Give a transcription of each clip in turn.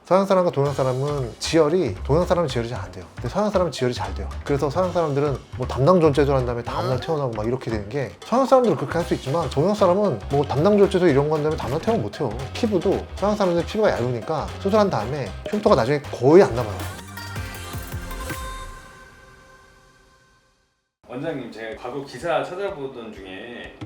서양 사람과 동양 사람은 지혈이, 동양 사람은 지혈이 잘 안 돼요. 근데 서양 사람은 지혈이 잘 돼요. 그래서 서양 사람들은 뭐 담당 존재도 한 다음에 다음날 태어나고 막 이렇게 되는 게, 서양 사람들은 그렇게 할 수 있지만 동양 사람은 뭐 담당 존재도 이런 거 한 다음에 다음날 태어나 못 해요. 피부도 서양 사람들 피부가 얇으니까 수술한 다음에 흉터가 나중에 거의 안 남아요. 원장님, 제가 과거 기사 찾아보던 중에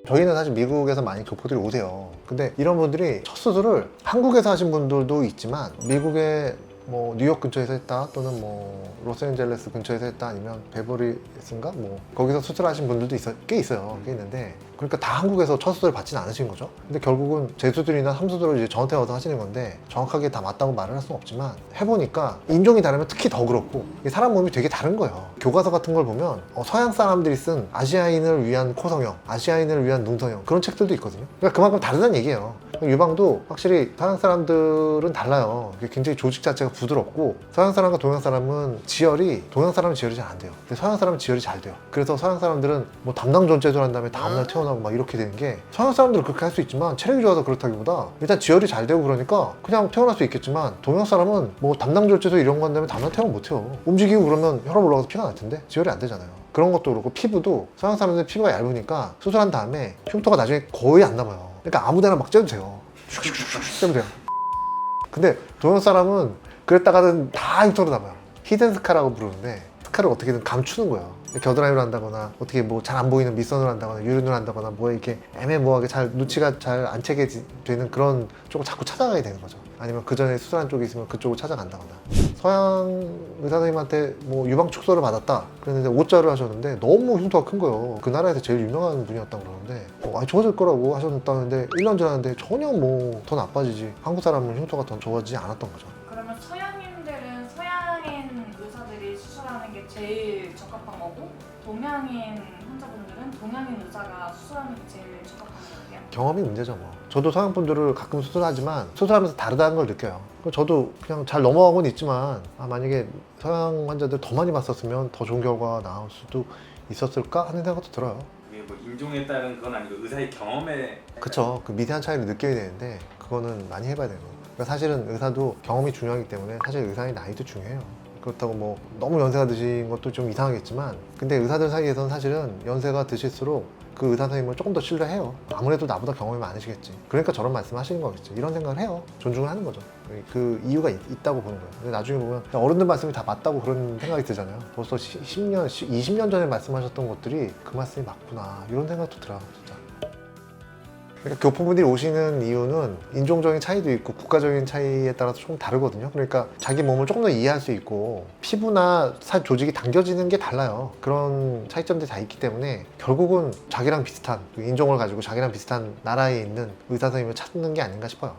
저희는 사실 미국에서 많이 교포들이 오세요. 근데 이런 분들이 첫 수술을 한국에서 하신 분들도 있지만 미국의 뭐 뉴욕 근처에서 했다, 또는 뭐 로스앤젤레스 근처에서 했다, 아니면 베버리힐스인가 뭐 거기서 수술하신 분들도 꽤 있어요. 꽤 있는데, 그러니까 다 한국에서 첫 수술을 받지는 않으신 거죠. 근데 결국은 재수술이나 삼수술을 이제 저한테 와서 하시는 건데, 정확하게 다 맞다고 말을 할 수는 없지만 해보니까 인종이 다르면 특히 더 그렇고, 사람 몸이 되게 다른 거예요. 교과서 같은 걸 보면 서양 사람들이 쓴 아시아인을 위한 코성형, 아시아인을 위한 눈성형, 그런 책들도 있거든요. 그러니까 그만큼 다르다는 얘기예요. 유방도 확실히 서양 사람들은 달라요. 굉장히 조직 자체가 부드럽고, 서양 사람과 동양 사람은 지혈이, 동양 사람은 지혈이 잘 안 돼요. 근데 서양 사람은 지혈이 잘 돼요. 그래서 서양 사람들은 뭐 담당 존재도 한 다음에 다음날 태어나고 막 이렇게 되는 게, 서양 사람들은 그렇게 할 수 있지만 체력이 좋아서 그렇다기보다 일단 지혈이 잘 되고 그러니까 그냥 태어날 수 있겠지만, 동양 사람은 뭐 담당 존재도 이런 거 한 다음에 다음날 태어나 못 해요. 움직이고 그러면 혈압 올라가서 피가 날 텐데 지혈이 안 되잖아요. 그런 것도 그렇고, 피부도 서양 사람들 피부가 얇으니까 수술한 다음에 흉터가 나중에 거의 안 남아요. 그러니까 아무데나 막 째도 돼요. 슉슉슉슉 째도 돼요. 근데 동양 사람은 그랬다가는 다 흉터로 남아요. 히든 스카라고 부르는데, 스카를 어떻게든 감추는 거예요. 겨드랑이로 한다거나, 어떻게 뭐 잘 안 보이는 밑선으로 한다거나, 유륜으로 한다거나, 뭐 이렇게 애매모호하게 잘 눈치가 잘 안 채게 되는 그런 쪽을 자꾸 찾아가게 되는 거죠. 아니면 그 전에 수술한 쪽이 있으면 그쪽을 찾아간다거나. 서양 의사 선생님한테 뭐 유방 축소를 받았다 그랬는데 5자를 하셨는데 너무 흉터가 큰 거예요. 그 나라에서 제일 유명한 분이었다고 그러는데 아니 좋아질 거라고 하셨다는데 1년 지났는데 전혀 뭐 더 나빠지지, 한국 사람은 흉터가 더 좋아지지 않았던 거죠. 그러면 서양인들은 서양인 의사들이 수술하는 게 제일 적합한 거고, 동양인 환자분들은 동양인 의사가 수술하는 게 제일 적합한 거예요? 경험이 문제죠 뭐. 저도 서양 분들을 가끔 수술하지만 수술하면서 다르다는 걸 느껴요. 저도 그냥 잘 넘어가고는 있지만, 만약에 서양 환자들 더 많이 봤었으면 더 좋은 결과가 나올 수도 있었을까 하는 생각도 들어요. 그게 뭐 인종에 따른 건 아니고 의사의 경험에. 그쵸. 그 미세한 차이를 느껴야 되는데 그거는 많이 해봐야 되는 거예요. 그러니까 사실은 의사도 경험이 중요하기 때문에 사실 의사의 나이도 중요해요. 그렇다고 뭐 너무 연세가 드신 것도 좀 이상하겠지만, 근데 의사들 사이에서는 사실은 연세가 드실수록 그 의사 선생님을 조금 더 신뢰해요. 아무래도 나보다 경험이 많으시겠지. 그러니까 저런 말씀 하시는 거겠지. 이런 생각을 해요. 존중을 하는 거죠. 그 이유가 있다고 보는 거예요. 근데 나중에 보면 어른들 말씀이 다 맞다고 그런 생각이 들잖아요. 벌써 10년, 20년 전에 말씀하셨던 것들이 그 말씀이 맞구나, 이런 생각도 들어요, 진짜. 그러니까 교포분들이 오시는 이유는 인종적인 차이도 있고 국가적인 차이에 따라서 조금 다르거든요. 그러니까 자기 몸을 조금 더 이해할 수 있고, 피부나 살 조직이 당겨지는 게 달라요. 그런 차이점들이 다 있기 때문에 결국은 자기랑 비슷한 인종을 가지고 자기랑 비슷한 나라에 있는 의사 선생님을 찾는 게 아닌가 싶어요.